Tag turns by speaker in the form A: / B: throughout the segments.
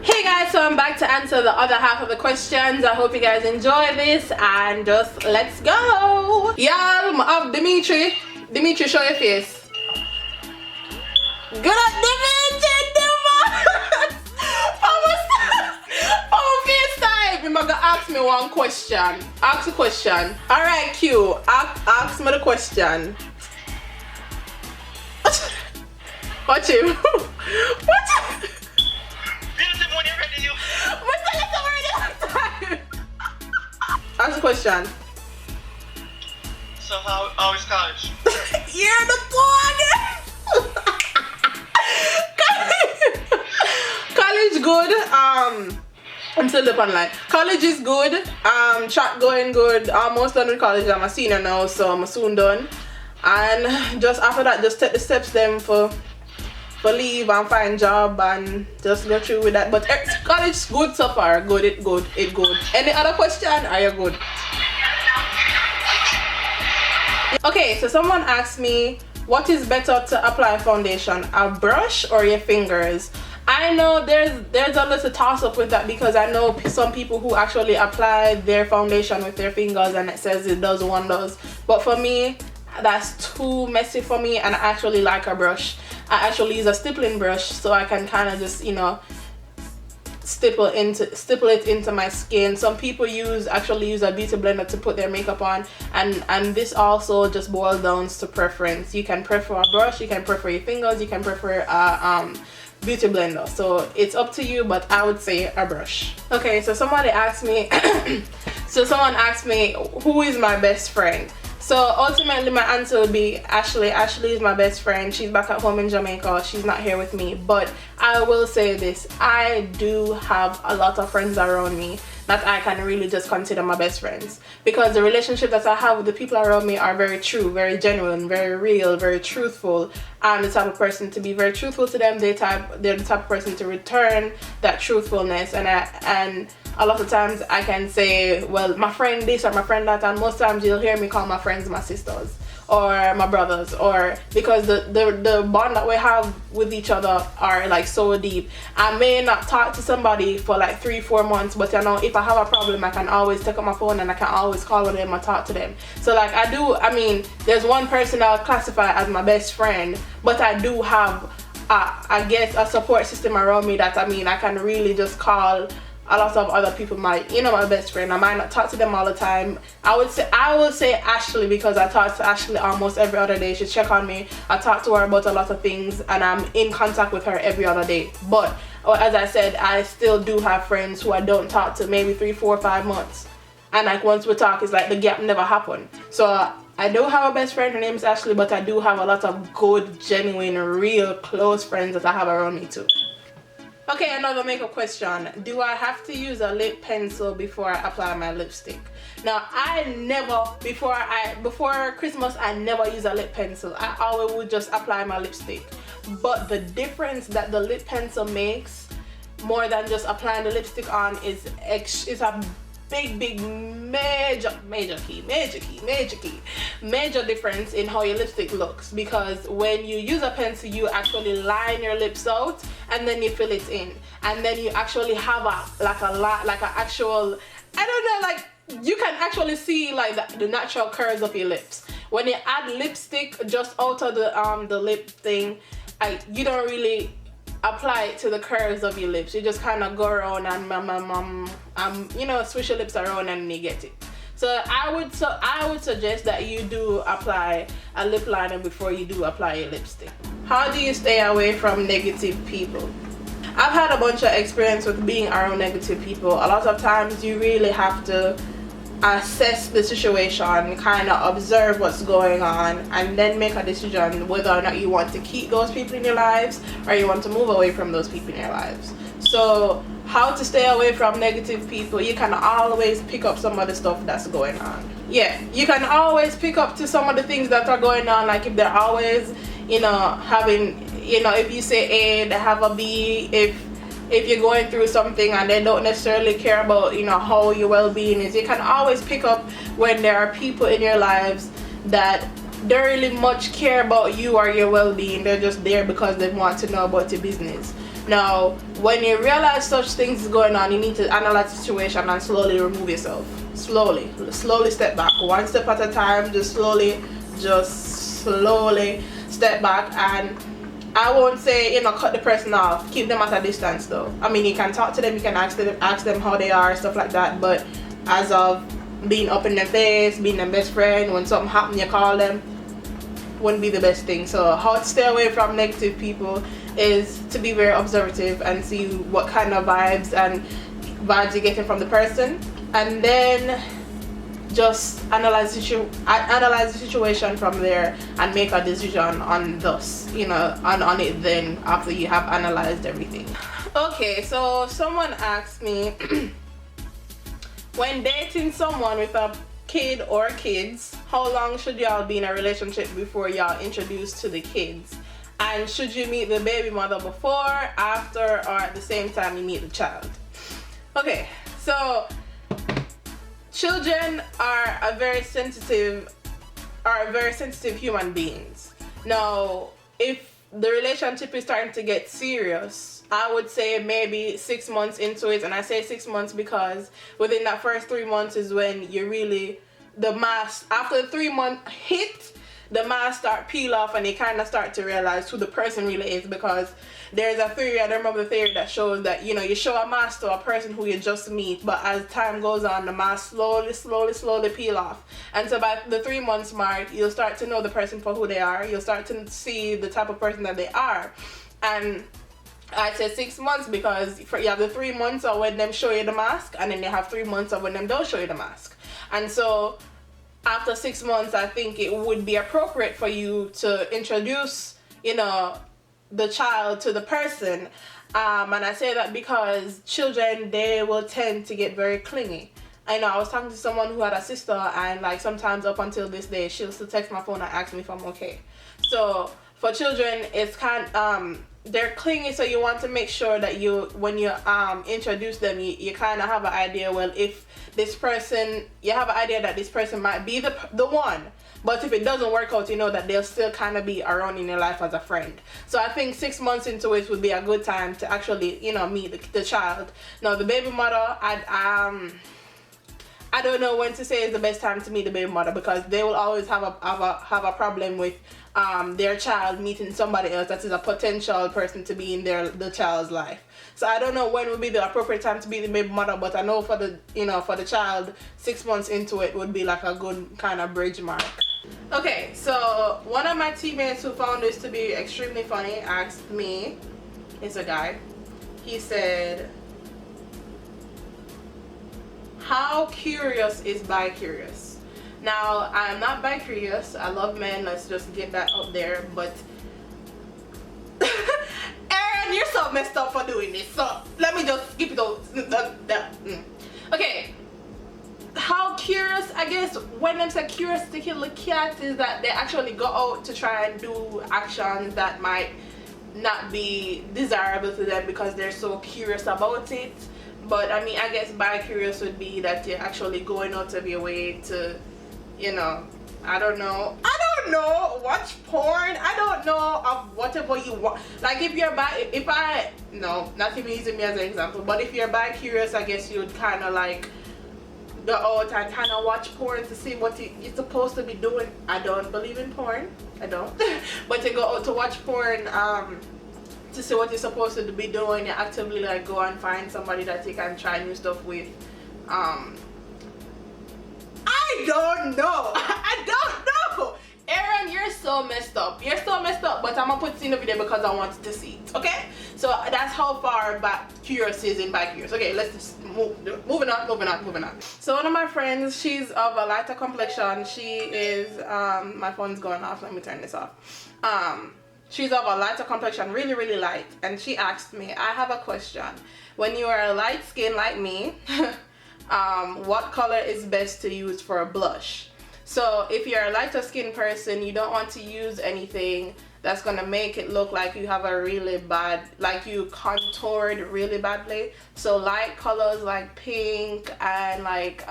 A: Hey guys, so I'm back to answer the other half of the questions. I hope you guys enjoy this and just let's go. Y'all, of Dimitri. Dimitri, show your face. Good at Dimitri, Oh, FaceTime. You're gonna ask me one question. Ask a question. Alright, Q. Ask me the question. Watch him. Watch him. Ask the question.
B: So how is college?
A: You're the one. College good. I'm still up online. College is good. Chat going good. Almost done with college. I'm a senior now, so I'm soon done. And just after that, just take the steps then for leave and find job and just go through with that. But college is good so far. Good, it good. Any other question? Are you good? Okay, so someone asked me, what is better to apply foundation, a brush or your fingers? I know there's a little toss up with that because I know some people who actually apply their foundation with their fingers and it says it does wonders. But for me, that's too messy for me, and I actually like a brush. I actually use a stippling brush so I can kind of just, you know, stipple it into my skin. Some people actually use a beauty blender to put their makeup on, and this also just boils down to preference. You can prefer a brush, you can prefer your fingers, you can prefer a beauty blender, so it's up to you, but I would say a brush. Okay, so someone asked me who is my best friend. So ultimately my answer would be Ashley. Ashley is my best friend. She's back at home in Jamaica. She's not here with me. But I will say this. I do have a lot of friends around me that I can really just consider my best friends. Because the relationship that I have with the people around me are very true, very genuine, very real, very truthful. I'm the type of person to be very truthful to them. They're the type of person to return that truthfulness. And a lot of times I can say, well, my friend this or my friend that, and most times you'll hear me call my friends my sisters or my brothers, or because the bond that we have with each other are like so deep. I may not talk to somebody for like 3-4 months, but you know, if I have a problem, I can always take up my phone and I can always call on them or talk to them. So like I mean, there's one person I'll classify as my best friend, but I do have I guess a support system around me that I can really just call. A lot of other people might, my best friend, I might not talk to them all the time. I would say Ashley, because I talk to Ashley almost every other day. She check on me. I talk to her about a lot of things, and I'm in contact with her every other day. But as I said, I still do have friends who I don't talk to maybe 3, 4, 5 months, and like once we talk, it's like the gap never happened. So I do have a best friend. Her name is Ashley, but I do have a lot of good, genuine, real close friends that I have around me too. Okay, another makeup question. Do I have to use a lip pencil before I apply my lipstick? Now, before Christmas, I never use a lip pencil. I always would just apply my lipstick. But the difference that the lip pencil makes, more than just applying the lipstick on, is a big major difference in how your lipstick looks, because when you use a pencil, you actually line your lips out and then you fill it in, and then you actually have you can actually see like the natural curves of your lips. When you add lipstick just out of the lip thing, you don't really apply it to the curves of your lips. You just kind of go around and swish your lips around and you get it. So I would suggest that you do apply a lip liner before you do apply your lipstick. How do you stay away from negative people? I've had a bunch of experience with being around negative people. A lot of times you really have to assess the situation, kind of observe what's going on, and then make a decision whether or not you want to keep those people in your lives or you want to move away from those people in your lives. So how to stay away from negative people? You can always pick up some of the stuff that's going on. Yeah, you can always pick up to some of the things that are going on, like if they're always having, if you say A, they have a B. If you're going through something and they don't necessarily care about how your well-being is, you can always pick up when there are people in your lives that don't really much care about you or your well-being. They're just there because they want to know about your business. Now, when you realize such things is going on, you need to analyze the situation and slowly remove yourself. Slowly step back, one step at a time. Just slowly step back. And I won't say, you know, cut the person off. Keep them at a distance though. I mean, you can talk to them, you can ask them how they are, stuff like that. But as of being up in their face, being their best friend, when something happens, you call them, wouldn't be the best thing. So how to stay away from negative people is to be very observative and see what kind of vibes you're getting from the person, and then just analyze the situation from there and make a decision on on it then after you have analyzed everything. Okay, so someone asked me when dating someone with a kid or kids, how long should y'all be in a relationship before y'all introduce to the kids? And should you meet the baby mother before, after, or at the same time you meet the child? Okay, so children are very sensitive human beings. Now, if the relationship is starting to get serious, I would say maybe 6 months into it. And I say 6 months because within that first 3 months is when you really, after the 3 month hit, the mask start peel off and you kind of start to realize who the person really is. Because there's a theory, I don't remember the theory, that shows that, you know, you show a mask to a person who you just meet, but as time goes on, the mask slowly peel off. And so by the 3 months mark, you'll start to know the person for who they are. You'll start to see the type of person that they are. And I say 6 months because you have the 3 months of when them show you the mask, and then you have 3 months of when them don't show you the mask. And so after 6 months, I think it would be appropriate for you to introduce, you know, the child to the person. And I say that because children, they will tend to get very clingy. I know I was talking to someone who had a sister, and like sometimes up until this day, she'll still text my phone and ask me if I'm okay. So for children, it's they're clingy, so you want to make sure that when you introduce them, you kind of have an idea, well, if this person, you have an idea that this person might be the one, but if it doesn't work out, you know that they'll still kind of be around in your life as a friend. So I think 6 months into it would be a good time to actually, you know, meet the child. Now the baby mother, I don't know when to say is the best time to meet the baby mother, because they will always have a problem with their child meeting somebody else that is a potential person to be in the child's life. So I don't know when would be the appropriate time to be the baby mother, but I know for the child, 6 months into it would be like a good kind of bridge mark. Okay, so one of my teammates who found this to be extremely funny asked me, it's a guy, he said, how curious is bi-curious? Now, I am not bi-curious. I love men. Let's just get that out there. But Aaron, you're so messed up for doing this. So let me just skip it out. Okay. How curious, I guess, when them say curious to kill the cat, is that they actually go out to try and do actions that might not be desirable to them because they're so curious about it. But I mean, I guess bi-curious would be that you're actually going out of your way to, you know, I don't know, watch porn, I don't know, of whatever you want. Like if you're not even using me as an example, but if you're bi-curious, I guess you would kind of like go out and kind of watch porn to see what you're supposed to be doing. I don't believe in porn, I don't. But to go out to watch porn, to see what you're supposed to be doing, you actively like go and find somebody that you can try new stuff with. I don't know. I don't know. Aaron, you're so messed up. You're so messed up, but I'm gonna put it in the video because I wanted to see it, okay? So that's how far back curious is in bi-curious. Okay, let's just moving on. So one of my friends, she's of a lighter complexion. She is, my phone's going off. Let me turn this off. She's of a lighter complexion, really, really light. And she asked me, I have a question. When you are light skin like me, what color is best to use for a blush? So if you're a lighter skin person, you don't want to use anything that's gonna make it look like you have a really bad, like you contoured really badly. So light colors like pink and like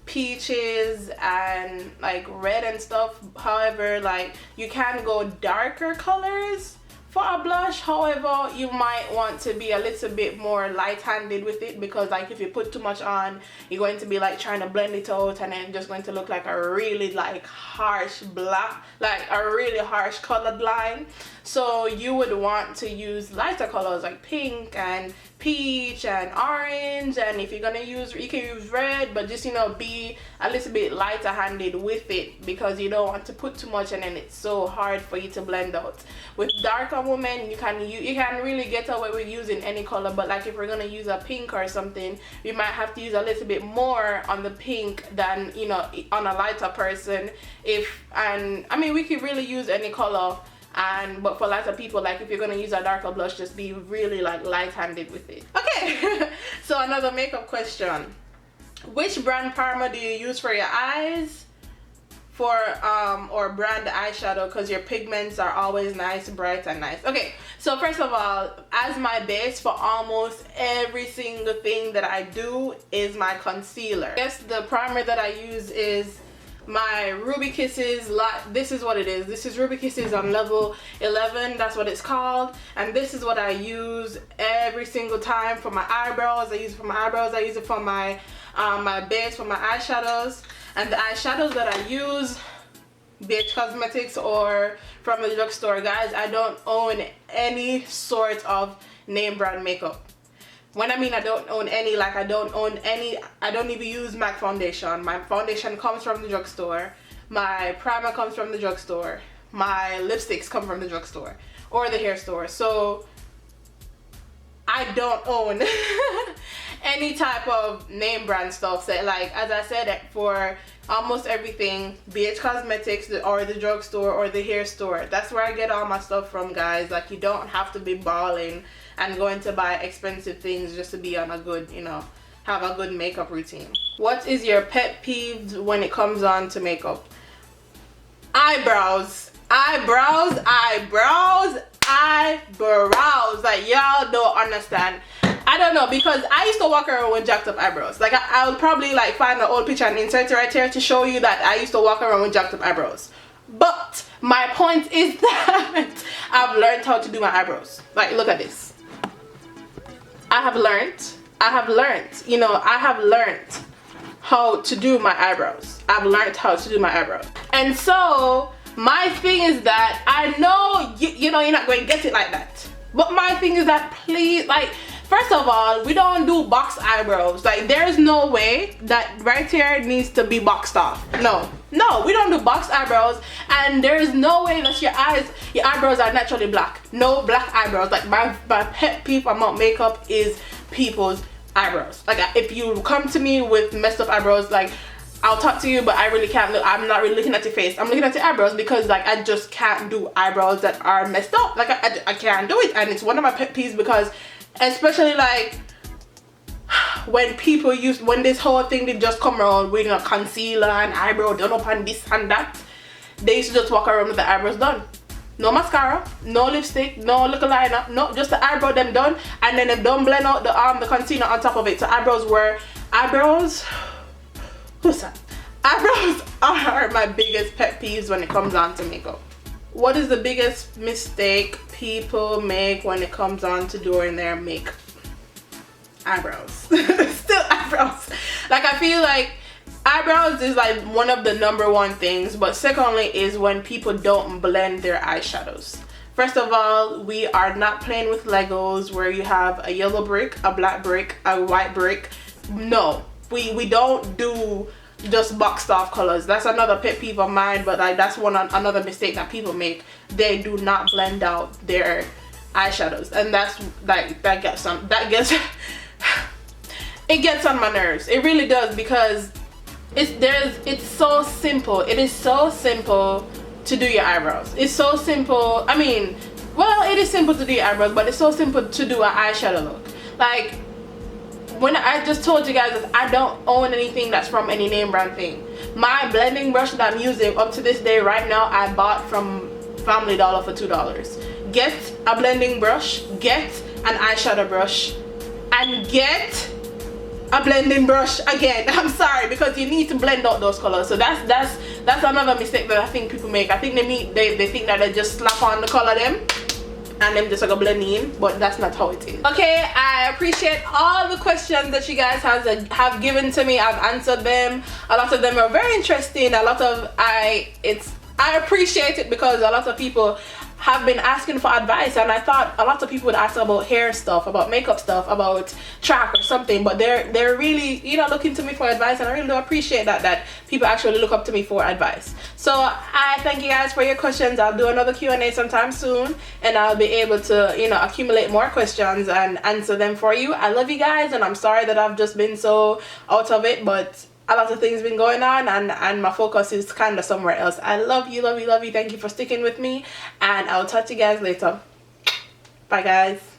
A: peaches and like red and stuff. However, like you can go darker colors For a blush, however, you might want to be a little bit more light-handed with it, because like if you put too much on, you're going to be like trying to blend it out, and then just going to look like a really like harsh black, like a really harsh colored line. So you would want to use lighter colors like pink and peach and orange, and if you're gonna use, you can use red, but just, you know, be a little bit lighter handed with it, because you don't want to put too much and then it's so hard for you to blend out. With darker women, you can really get away with using any color, but like if we're gonna use a pink or something, we might have to use a little bit more on the pink than, you know, on a lighter person. And I mean, we could really use any color, but for lighter people, like if you're gonna use a darker blush, just be really like light-handed with it. Okay. So another makeup question: which brand primer do you use for your eyes, or brand eyeshadow, because your pigments are always nice, bright and nice? Okay, so first of all, as my base for almost every single thing that I do is my concealer. I guess the primer that I use is my Ruby Kisses. This is what it is. This is Ruby Kisses on level 11, that's what it's called, and this is what I use every single time for my eyebrows. I use it for my eyebrows, I use it for my my base for my eyeshadows. And the eyeshadows that I use, BH Cosmetics or from the drugstore, guys, I don't own any sort of name brand makeup. When I mean I don't own any, like I don't even use MAC foundation. My foundation comes from the drugstore. My primer comes from the drugstore. My lipsticks come from the drugstore or the hair store. So I don't own any type of name brand stuff. So like, as I said, for almost everything, BH Cosmetics or the drugstore or the hair store, that's where I get all my stuff from, guys. Like, you don't have to be balling and going to buy expensive things just to be on a good, you know, have a good makeup routine. What is your pet peeve when it comes on to makeup? Eyebrows. Eyebrows. Like, y'all don't understand. I don't know, because I used to walk around with jacked up eyebrows. Like, I would probably like find an old picture and insert it right here to show you that I used to walk around with jacked up eyebrows. But my point is that I've learned how to do my eyebrows. Like, look at this. I have learned, you know, I have learned how to do my eyebrows. I've learned how to do my eyebrows. And so my thing is that I know you know you're not going to get it like that. But my thing is that, please, like, first of all, we don't do box eyebrows. Like, there's no way that right here needs to be boxed off. No, we don't do box eyebrows, and there's no way that your eyebrows are naturally black. No black eyebrows. Like, my pet peeve about makeup is people's eyebrows. Like, if you come to me with messed up eyebrows, like, I'll talk to you, but I really can't look. I'm not really looking at your face. I'm looking at your eyebrows, because like I just can't do eyebrows that are messed up. Like, I can't do it, and it's one of my pet peeves, because especially like when this whole thing did just come around with, you know, concealer and eyebrow done up and this and that, they used to just walk around with the eyebrows done. No mascara, no lipstick, no little liner, no, just the eyebrow them done, and then they don't blend out the concealer on top of it. So eyebrows, who's that? Eyebrows are my biggest pet peeves when it comes on to makeup. What is the biggest mistake people make when it comes on to doing their makeup? Eyebrows. Still eyebrows. Like, I feel like eyebrows is like one of the #1 things, but secondly is when people don't blend their eyeshadows. First of all, we are not playing with Legos where you have a yellow brick, a black brick, a white brick. No, we don't do just boxed off colors. That's another pet peeve of mine, but like that's another mistake that people make. They do not blend out their eyeshadows, and that's like it gets on my nerves. It really does, because it's so simple. It is so simple to do your eyebrows. It's so simple. I mean, well, it is simple to do your eyebrows, but it's so simple to do an eyeshadow look. Like, when I just told you guys that I don't own anything that's from any name brand thing. My blending brush that I'm using up to this day right now, I bought from Family Dollar for $2. Get a blending brush, get an eyeshadow brush, and get a blending brush again. I'm sorry, because you need to blend out those colors. So that's another mistake that I think people make. I think they think that they just slap on the color them and them just like a blend in, but that's not how it is. Okay, I appreciate all the questions that you guys have given to me. I've answered them. A lot of them are very interesting. A lot of I appreciate it because a lot of people have been asking for advice, and I thought a lot of people would ask about hair stuff, about makeup stuff, about track or something, but they're really, you know, looking to me for advice, and I really do appreciate that people actually look up to me for advice. So I thank you guys for your questions. I'll do another Q&A sometime soon, and I'll be able to, you know, accumulate more questions and answer them for you. I love you guys, and I'm sorry that I've just been so out of it, but a lot of things been going on, and my focus is kind of somewhere else. I love you, love you, love you. Thank you for sticking with me, and I'll talk to you guys later. Bye guys.